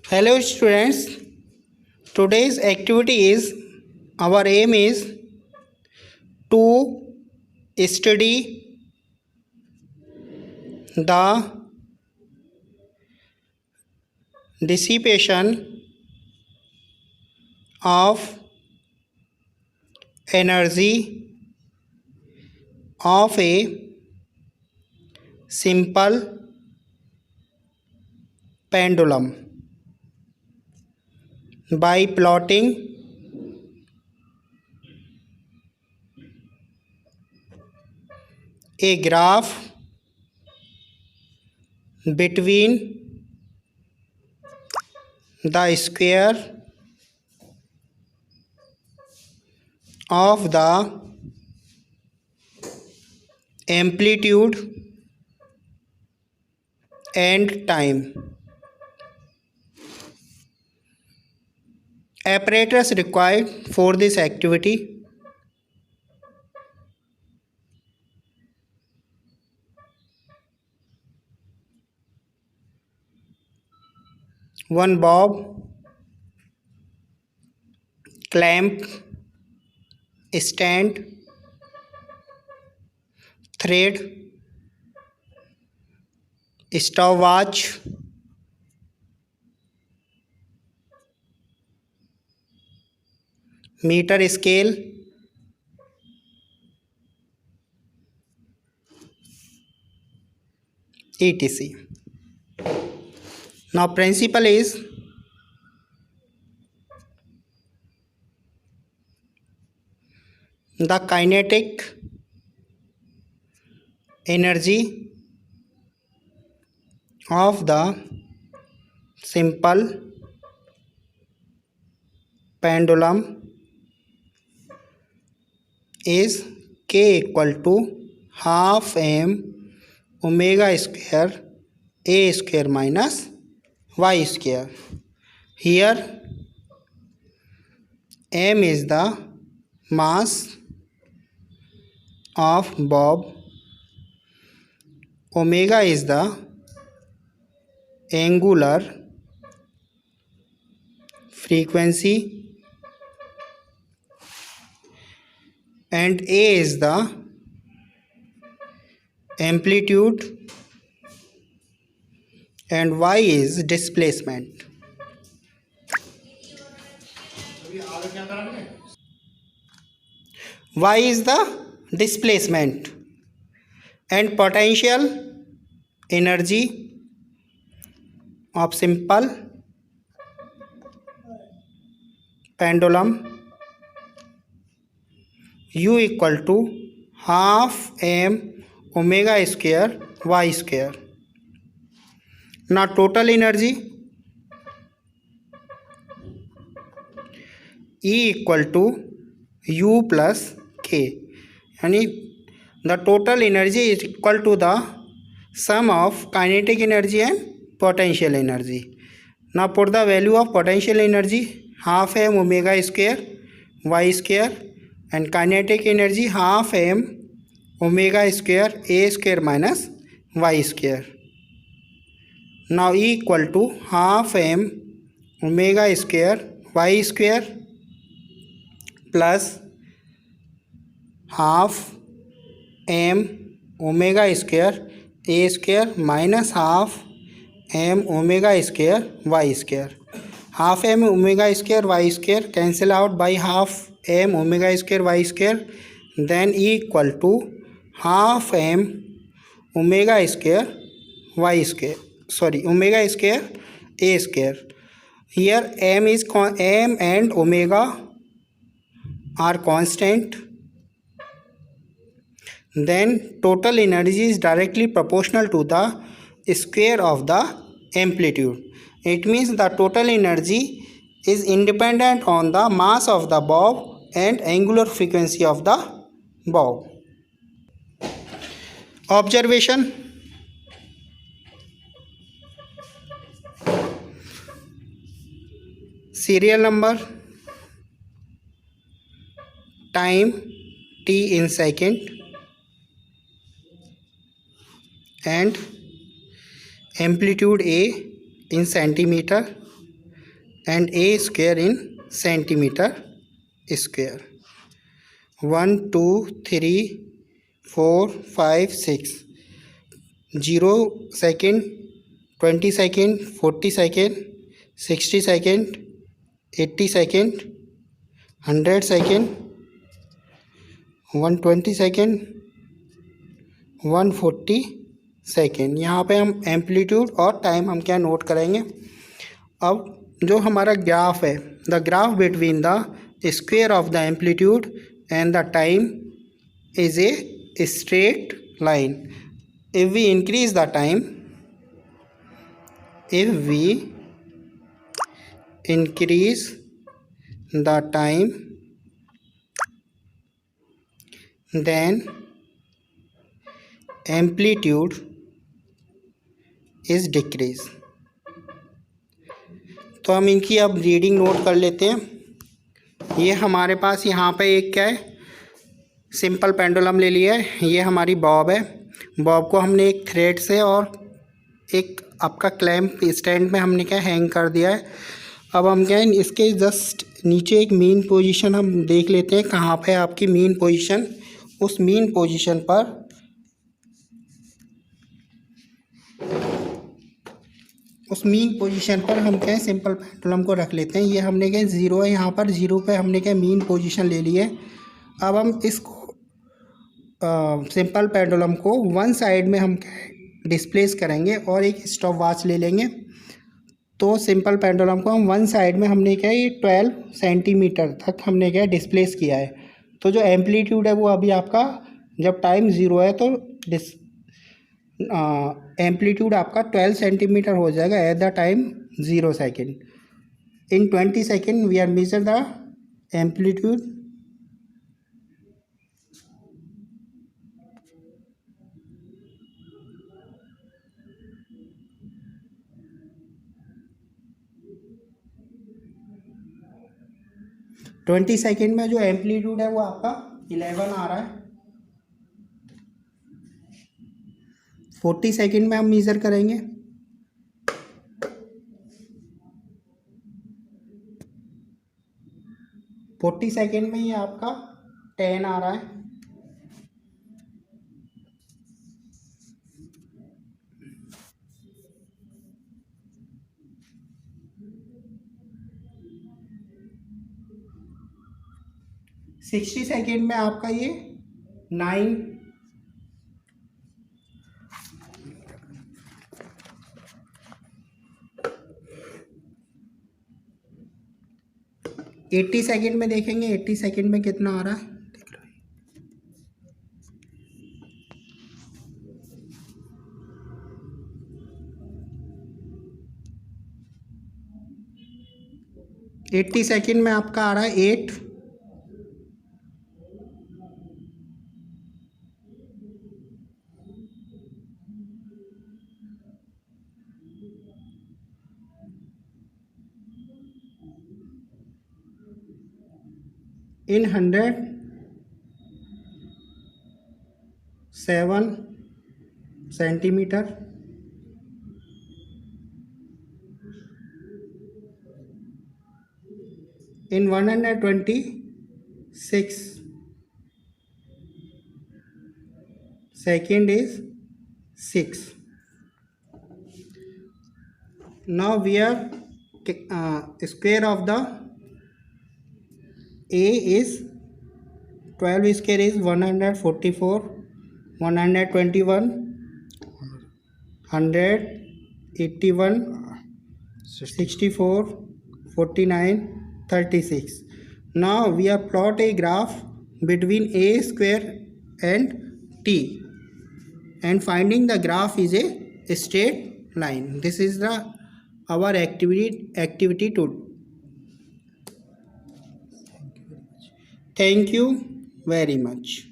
Hello students, today's activity is our aim is to study the dissipation of energy of a simple pendulum by plotting a graph between the square of the amplitude and time. Apparatus required for this activity: one bob, clamp, stand, thread, stopwatch, meter scale, etc. Now principle is the kinetic energy of the simple pendulum is k equal to half m omega square a square minus y square. Here m is the mass of bob, omega is the angular frequency, and a is the amplitude, and y is displacement. Y is the displacement, and potential energy of simple pendulum u equal to half m omega square y square. Now total energy E equal to u plus k, यानी the total energy is equal to the sum of kinetic energy and potential energy. Now put the value of potential energy half m omega square y square, and kinetic energy half m omega square a square minus y square. Now E equal to half m omega square y square plus half m omega square a square minus half m omega square y square. Half m omega square y square cancel out by half m omega square y square, then E equal to half m omega square y square, omega square a square. Here m and omega are constant, then total energy is directly proportional to the square of the amplitude. It means the total energy is independent on the mass of the bob and angular frequency of the bob. Observation: serial number, time t in second, and amplitude a in centimeter, and A square in centimeter square. 1 2 3 4 5 6. 0 second, 20 second, 40 second, 60 second, 80 second, 100 second, 120 second, 140 second. यहाँ पे हम amplitude और time हम क्या note करेंगे. अब जो हमारा ग्राफ है, the graph between the square of the amplitude and the time is a straight line. If we increase the time, if we increase the time, then amplitude is decrease. तो हम इनकी अब reading note कर लेते हैं. ये हमारे पास यहाँ पे एक क्या है, सिंपल पेंडुलम ले लिया है. ये हमारी बॉब है. बॉब को हमने एक थ्रेड से और एक आपका क्लैंप स्टैंड में हमने क्या हैंग कर दिया है. अब हम क्या है, इसके जस्ट नीचे एक मीन पोजीशन हम देख लेते हैं. कहाँ पे आपकी मीन पोजीशन. उस मीन पोजीशन पर हम क्या है, सिंपल पेंडुलम को रख लेते हैं. ये हमने क्या ज़ीरो है, यहाँ पर ज़ीरो पे हमने क्या मीन पोजीशन ले ली है. अब हम इसको सिंपल पेंडुलम को वन साइड में हम डिस्प्लेस करेंगे और एक स्टॉप वॉच ले लेंगे. तो सिंपल पेंडुलम को हम वन साइड में हमने क्या ये 12 सेंटीमीटर तक हमने क्या डिस्प्लेस किया है. तो जो एम्पलीट्यूड है वो अभी आपका, जब टाइम ज़ीरो है तो एम्पलीट्यूड आपका 12 सेंटीमीटर हो जाएगा at the time 0 second. In 20 second we are measure the amplitude. Twenty second में जो एम्पलीट्यूड है वो आपका 11 आ रहा है. 40 सेकेंड में हम मेज़र करेंगे. 40 सेकेंड में ये आपका 10 आ रहा है. सिक्सटी सेकेंड में आपका ये 9. 80 सेकेंड में देखेंगे 80 सेकेंड में कितना आ रहा है. 80 सेकेंड में आपका आ रहा है 8. इन 100 7 centimetre. in 126 second is 6. Now we are square of the A is 12 square is 144, 121, 181, 64, 49, 36. Now we are plot a graph between A square and T and finding the graph is a straight line. This is the our activity to. Thank you very much.